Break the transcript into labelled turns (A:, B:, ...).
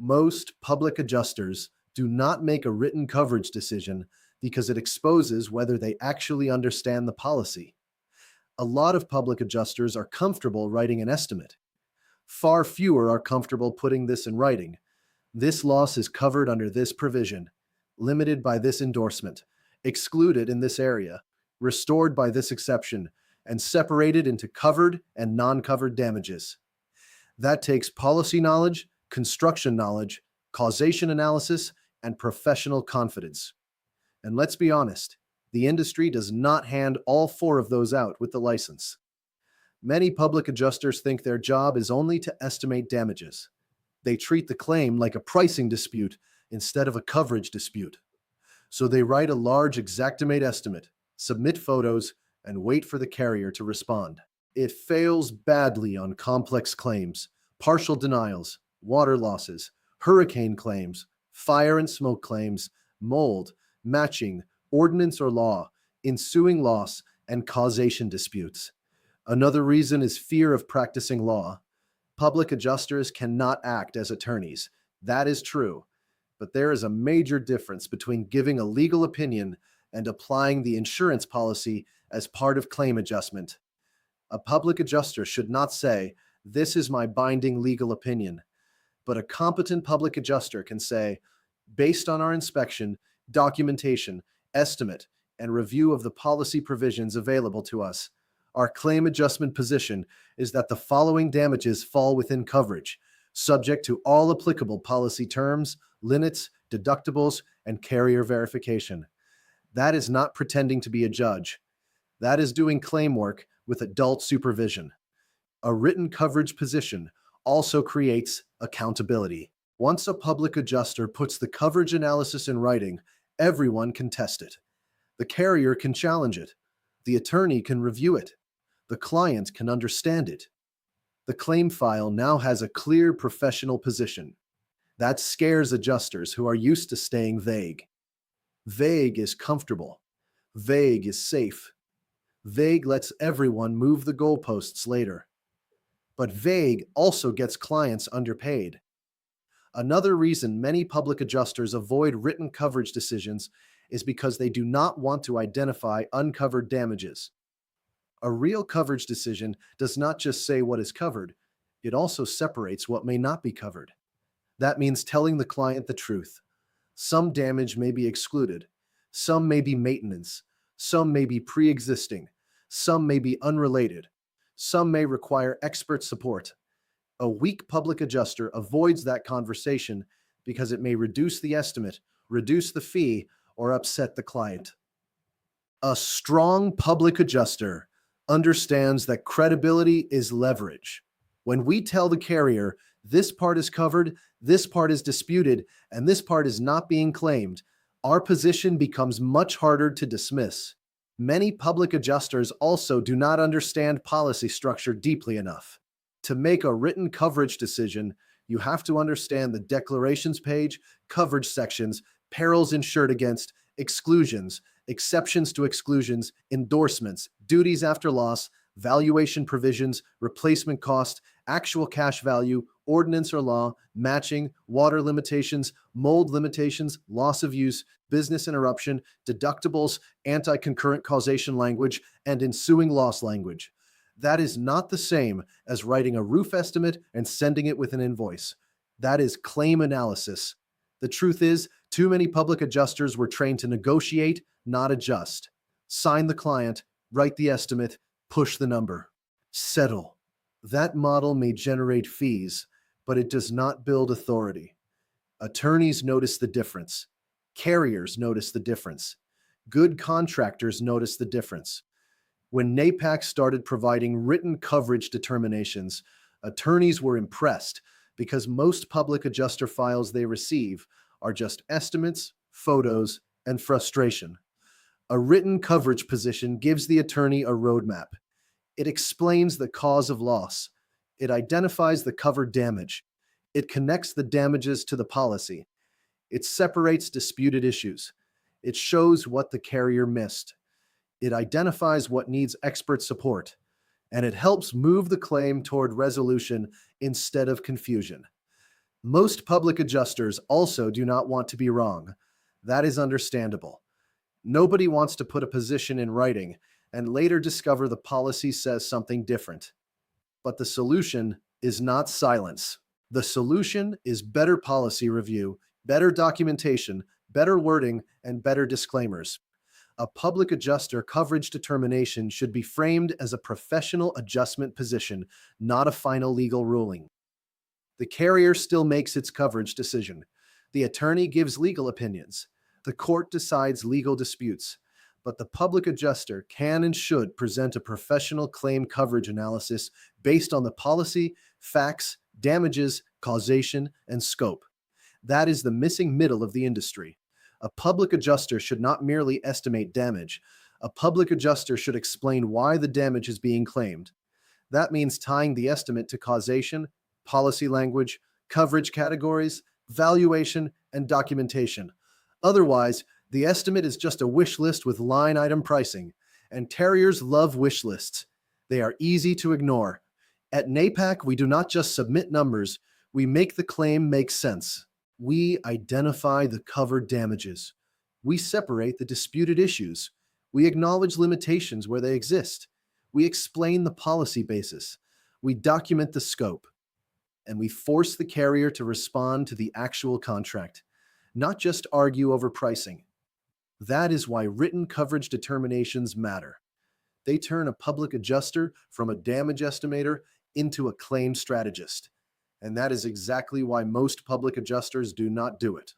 A: Most public adjusters do not make a written coverage decision because it exposes whether they actually understand the policy. A lot of public adjusters are comfortable writing an estimate. Far fewer are comfortable putting this in writing. This loss is covered under this provision, limited by this endorsement, excluded in this area, restored by this exception, and separated into covered and non-covered damages. That takes policy knowledge, construction knowledge, causation analysis, and professional confidence. And let's be honest, the industry does not hand all four of those out with the license. Many public adjusters think their job is only to estimate damages. They treat the claim like a pricing dispute instead of a coverage dispute. So they write a large Xactimate estimate, submit photos, and wait for the carrier to respond. It fails badly on complex claims, partial denials, water losses, hurricane claims, fire and smoke claims, mold, matching, ordinance or law, ensuing loss, and causation disputes. Another reason is fear of practicing law. Public adjusters cannot act as attorneys. That is true. But there is a major difference between giving a legal opinion and applying the insurance policy as part of claim adjustment. A public adjuster should not say, "This is my binding legal opinion." But a competent public adjuster can say, "Based on our inspection, documentation, estimate, and review of the policy provisions available to us, our claim adjustment position is that the following damages fall within coverage, subject to all applicable policy terms, limits, deductibles, and carrier verification." That is not pretending to be a judge. That is doing claim work with adult supervision. A written coverage position also creates accountability. Once a public adjuster puts the coverage analysis in writing, everyone can test it. The carrier can challenge it. The attorney can review it. The client can understand it. The claim file now has a clear professional position. That scares adjusters who are used to staying vague. Vague is comfortable. Vague is safe. Vague lets everyone move the goalposts later. But vague also gets clients underpaid. Another reason many public adjusters avoid written coverage decisions is because they do not want to identify uncovered damages. A real coverage decision does not just say what is covered, it also separates what may not be covered. That means telling the client the truth. Some damage may be excluded. Some may be maintenance. Some may be pre-existing. Some may be unrelated. Some may require expert support. A weak public adjuster avoids that conversation because it may reduce the estimate, reduce the fee, or upset the client. A strong public adjuster understands that credibility is leverage. When we tell the carrier, this part is covered, this part is disputed, and this part is not being claimed, our position becomes much harder to dismiss. Many public adjusters also do not understand policy structure deeply enough. To make a written coverage decision, you have to understand the declarations page, coverage sections, perils insured against, exclusions, exceptions to exclusions, endorsements, duties after loss, valuation provisions, replacement cost, actual cash value, ordinance or law, matching, water limitations, mold limitations, loss of use, business interruption, deductibles, anti-concurrent causation language, and ensuing loss language. That is not the same as writing a roof estimate and sending it with an invoice. That is claim analysis. The truth is, too many public adjusters were trained to negotiate, not adjust. Sign the client, write the estimate, push the number. Settle. That model may generate fees, but it does not build authority. Attorneys notice the difference. Carriers notice the difference. Good contractors notice the difference. When NAPAICC started providing written coverage determinations, attorneys were impressed because most public adjuster files they receive are just estimates, photos, and frustration. A written coverage position gives the attorney a roadmap. It explains the cause of loss. It identifies the covered damage. It connects the damages to the policy. It separates disputed issues. It shows what the carrier missed. It identifies what needs expert support. And it helps move the claim toward resolution instead of confusion. Most public adjusters also do not want to be wrong. That is understandable. Nobody wants to put a position in writing and later discover the policy says something different. But the solution is not silence. The solution is better policy review, better documentation, better wording, and better disclaimers. A public adjuster coverage determination should be framed as a professional adjustment position, not a final legal ruling. The carrier still makes its coverage decision. The attorney gives legal opinions. The court decides legal disputes. But the public adjuster can and should present a professional claim coverage analysis based on the policy, facts, damages, causation, and scope. That is the missing middle of the industry. A public adjuster should not merely estimate damage. A public adjuster should explain why the damage is being claimed. That means tying the estimate to causation, policy language, coverage categories, valuation, and documentation. Otherwise, the estimate is just a wish list with line item pricing, and carriers love wish lists. They are easy to ignore. At NAPAICC, we do not just submit numbers, we make the claim make sense. We identify the covered damages. We separate the disputed issues. We acknowledge limitations where they exist. We explain the policy basis. We document the scope. And we force the carrier to respond to the actual contract, not just argue over pricing. That is why written coverage determinations matter. They turn a public adjuster from a damage estimator into a claim strategist. And that is exactly why most public adjusters do not do it.